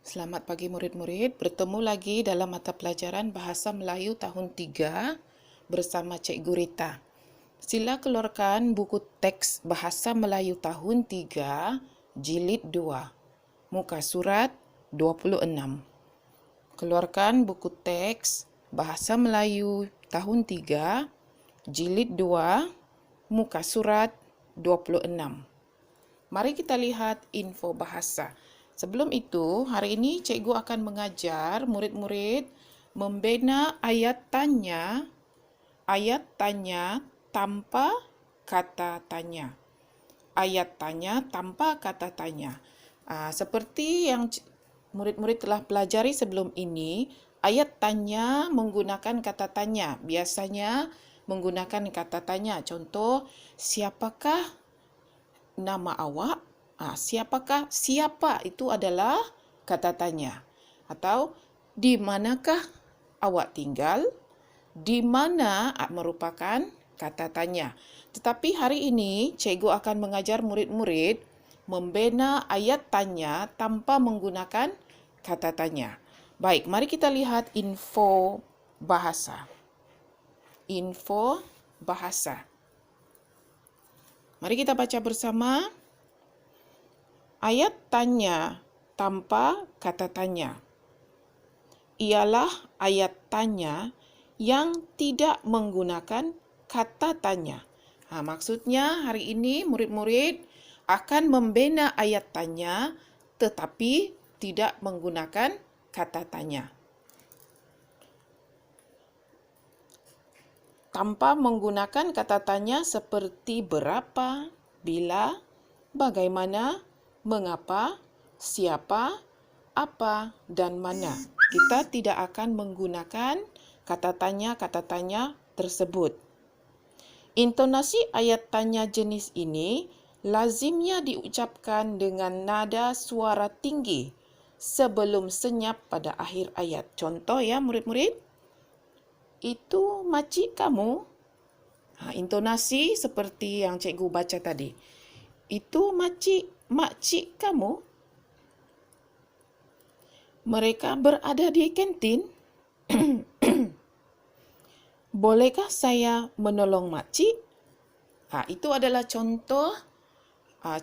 Selamat pagi murid-murid, bertemu lagi dalam mata pelajaran Bahasa Melayu tahun 3 bersama Cikgu Rita. Sila keluarkan buku teks Bahasa Melayu tahun 3, jilid 2, muka surat 26. Keluarkan buku teks Bahasa Melayu tahun 3, jilid 2, muka surat 26. Mari kita lihat info bahasa. Sebelum itu, hari ini cikgu akan mengajar murid-murid membina ayat tanya tanpa kata tanya. Ayat tanya tanpa kata tanya. Seperti yang murid-murid telah pelajari sebelum ini, ayat tanya menggunakan kata tanya. Biasanya menggunakan kata tanya. Contoh, siapakah nama awak? Siapakah? Siapa itu adalah kata tanya. Atau di manakah awak tinggal? Di mana merupakan kata tanya. Tetapi hari ini cikgu akan mengajar murid-murid membina ayat tanya tanpa menggunakan kata tanya. Baik, mari kita lihat info bahasa. Info bahasa. Mari kita baca bersama. Ayat tanya tanpa kata tanya ialah ayat tanya yang tidak menggunakan kata tanya. Maksudnya hari ini murid-murid akan membina ayat tanya tetapi tidak menggunakan kata tanya. Tanpa menggunakan kata tanya seperti berapa, bila, bagaimana, mengapa, siapa, apa, dan mana. Kita tidak akan menggunakan kata tanya tersebut. Intonasi ayat tanya jenis ini lazimnya diucapkan dengan nada suara tinggi sebelum senyap pada akhir ayat. Contoh ya murid-murid. Itu makcik kamu? Intonasi seperti yang cikgu baca tadi. Itu makcik kamu? Mereka berada di kantin. Bolehkah saya menolong makcik? Itu adalah contoh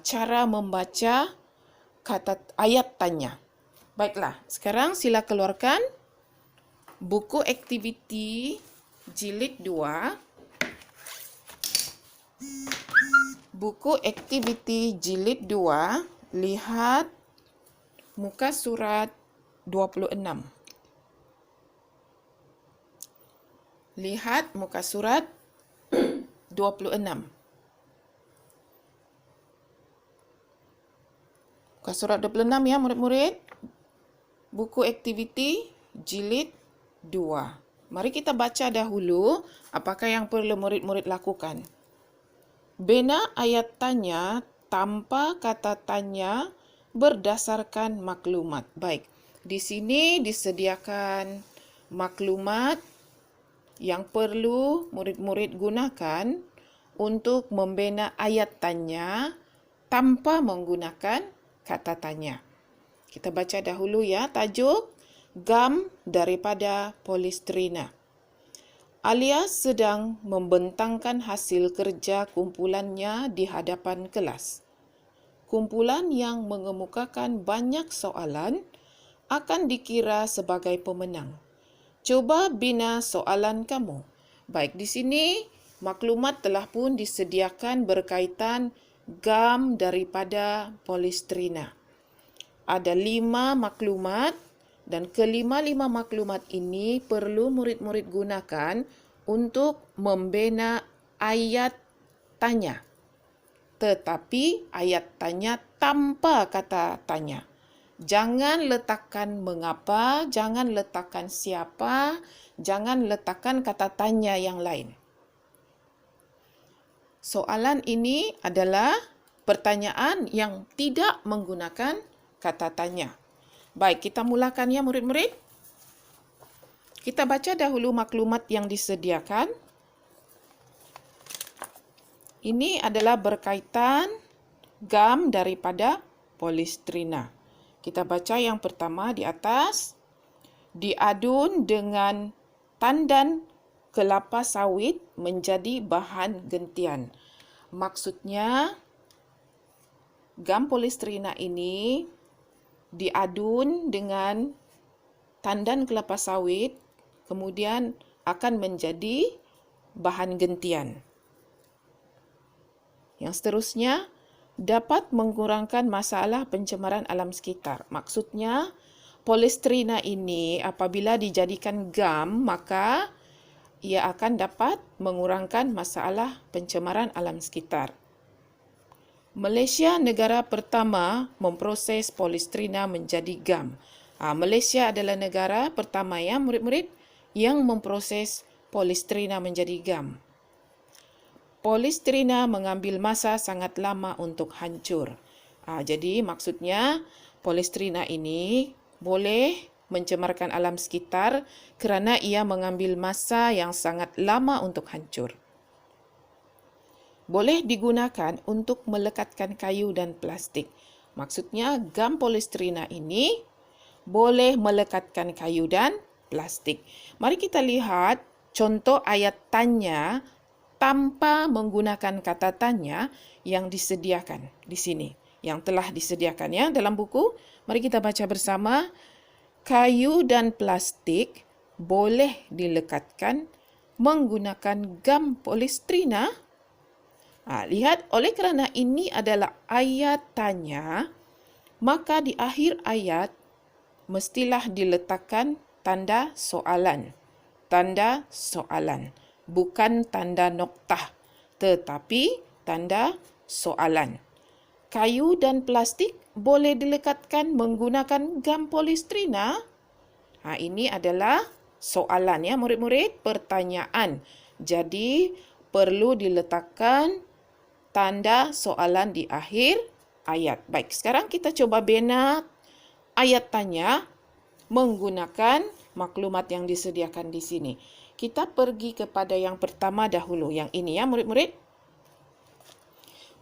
cara membaca kata ayat tanya. Baiklah, sekarang sila keluarkan buku aktiviti jilid 2. Buku aktiviti jilid 2, lihat muka surat 26. Lihat muka surat 26. Muka surat 26 ya murid-murid. Buku aktiviti jilid 2. Mari kita baca dahulu apakah yang perlu murid-murid lakukan. Bina ayat tanya tanpa kata tanya berdasarkan maklumat. Baik, di sini disediakan maklumat yang perlu murid-murid gunakan untuk membina ayat tanya tanpa menggunakan kata tanya. Kita baca dahulu ya, tajuk gam daripada polistrina. Alia sedang membentangkan hasil kerja kumpulannya di hadapan kelas. Kumpulan yang mengemukakan banyak soalan akan dikira sebagai pemenang. Coba bina soalan kamu. Baik, di sini maklumat telah pun disediakan berkaitan gam daripada polistrina. Ada 5 maklumat dan kelima-lima maklumat ini perlu murid-murid gunakan untuk membina ayat tanya. Tetapi ayat tanya tanpa kata tanya. Jangan letakkan mengapa, jangan letakkan siapa, jangan letakkan kata tanya yang lain. Soalan ini adalah pertanyaan yang tidak menggunakan kata tanya. Baik, kita mulakan ya murid-murid. Kita baca dahulu maklumat yang disediakan. Ini adalah berkaitan gam daripada polistrina. Kita baca yang pertama di atas. Diadun dengan tandan kelapa sawit menjadi bahan gentian. Maksudnya, gam polistrina ini diadun dengan tandan kelapa sawit, kemudian akan menjadi bahan gentian. Yang seterusnya, dapat mengurangkan masalah pencemaran alam sekitar. Maksudnya, polistrina ini apabila dijadikan gam, maka ia akan dapat mengurangkan masalah pencemaran alam sekitar. Malaysia negara pertama memproses polistrina menjadi gam. Malaysia adalah negara pertama ya murid-murid yang memproses polistrina menjadi gam. Polistrina mengambil masa sangat lama untuk hancur. Jadi maksudnya polistrina ini boleh mencemarkan alam sekitar kerana ia mengambil masa yang sangat lama untuk hancur. Boleh digunakan untuk melekatkan kayu dan plastik. Maksudnya gam polistrina ini boleh melekatkan kayu dan plastik. Mari kita lihat contoh ayat tanya tanpa menggunakan kata tanya yang disediakan di sini, yang telah disediakan ya dalam buku. Mari kita baca bersama. Kayu dan plastik boleh dilekatkan menggunakan gam polistrina. Lihat, oleh kerana ini adalah ayat tanya, maka di akhir ayat mestilah diletakkan tanda soalan. Tanda soalan. Bukan tanda noktah, tetapi tanda soalan. Kayu dan plastik boleh dilekatkan menggunakan gam polistrina? Ini adalah soalan ya murid-murid, pertanyaan. Jadi perlu diletakkan tanda soalan di akhir ayat. Baik, sekarang kita coba bina ayat tanya menggunakan maklumat yang disediakan di sini. Kita pergi kepada yang pertama dahulu, yang ini ya murid-murid.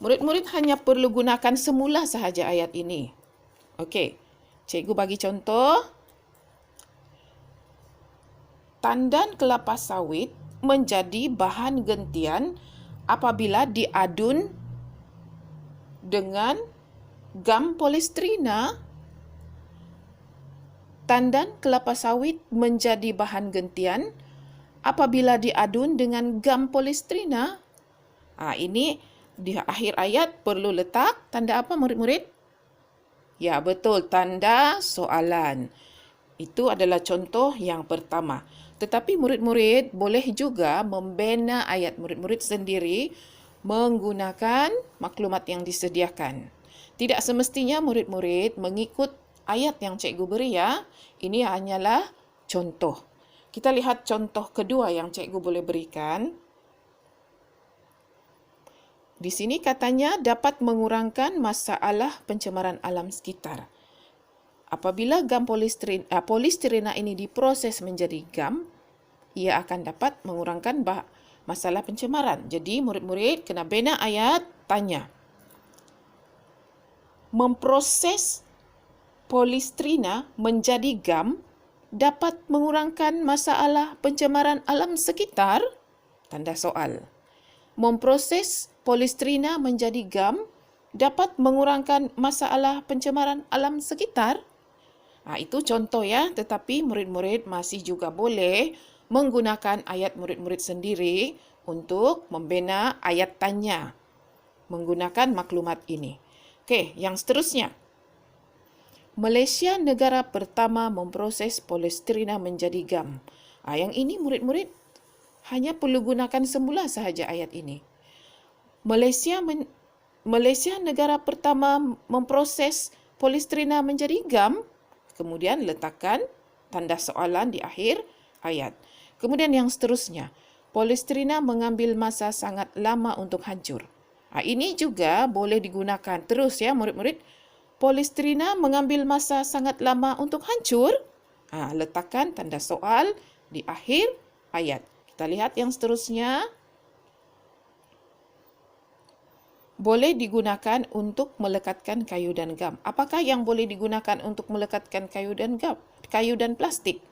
Murid-murid hanya perlu gunakan semula sahaja ayat ini. Okey, cikgu bagi contoh. Tandan kelapa sawit menjadi bahan gentian apabila diadun dengan gam polistrina. Tandan kelapa sawit menjadi bahan gentian apabila diadun dengan gam polistrina. Ini di akhir ayat perlu letak tanda apa murid-murid? Ya, betul, tanda soalan. Itu adalah contoh yang pertama. Tetapi murid-murid boleh juga membina ayat murid-murid sendiri menggunakan maklumat yang disediakan. Tidak semestinya murid-murid mengikut ayat yang cikgu beri ya. Ini hanyalah contoh. Kita lihat contoh kedua yang cikgu boleh berikan. Di sini katanya dapat mengurangkan masalah pencemaran alam sekitar. Apabila gam polistrina ini diproses menjadi gam, ia akan dapat mengurangkan masalah pencemaran. Jadi murid-murid kena bina ayat tanya. Memproses polistrina menjadi gam dapat mengurangkan masalah pencemaran alam sekitar? Tanda soal. Memproses polistrina menjadi gam dapat mengurangkan masalah pencemaran alam sekitar? Itu contoh ya, tetapi murid-murid masih juga boleh menggunakan ayat murid-murid sendiri untuk membina ayat tanya menggunakan maklumat ini. Okey, yang seterusnya. Malaysia negara pertama memproses polistrina menjadi gam. Yang ini murid-murid hanya perlu gunakan semula sahaja ayat ini. Malaysia negara pertama memproses polistrina menjadi gam, kemudian letakkan tanda soalan di akhir ayat. Kemudian yang seterusnya, polistrina mengambil masa sangat lama untuk hancur. Ini juga boleh digunakan terus ya murid-murid. Polistrina mengambil masa sangat lama untuk hancur. Letakkan tanda soal di akhir ayat. Kita lihat yang seterusnya. boleh digunakan untuk melekatkan kayu dan gam. Apakah yang boleh digunakan untuk melekatkan kayu dan gam? Kayu dan plastik.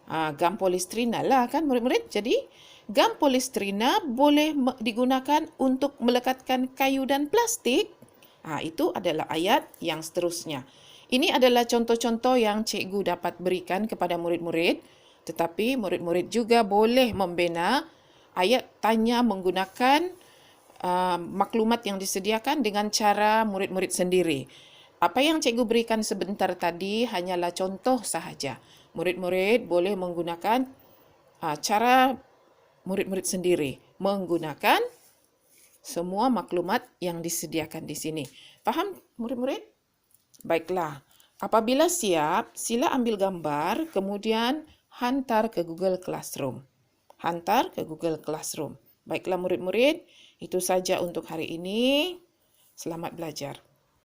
Gam polistrina lah kan murid-murid. Jadi gam polistrina boleh digunakan untuk melekatkan kayu dan plastik. Itu adalah ayat yang seterusnya. Ini adalah contoh-contoh yang cikgu dapat berikan kepada murid-murid. Tetapi murid-murid juga boleh membina ayat tanya menggunakan maklumat yang disediakan dengan cara murid-murid sendiri. Apa yang cikgu berikan sebentar tadi hanyalah contoh sahaja. Murid-murid boleh menggunakan cara murid-murid sendiri menggunakan semua maklumat yang disediakan di sini. Faham murid-murid? Baiklah. Apabila siap, sila ambil gambar kemudian hantar ke Google Classroom. Hantar ke Google Classroom. Baiklah murid-murid, itu saja untuk hari ini. Selamat belajar.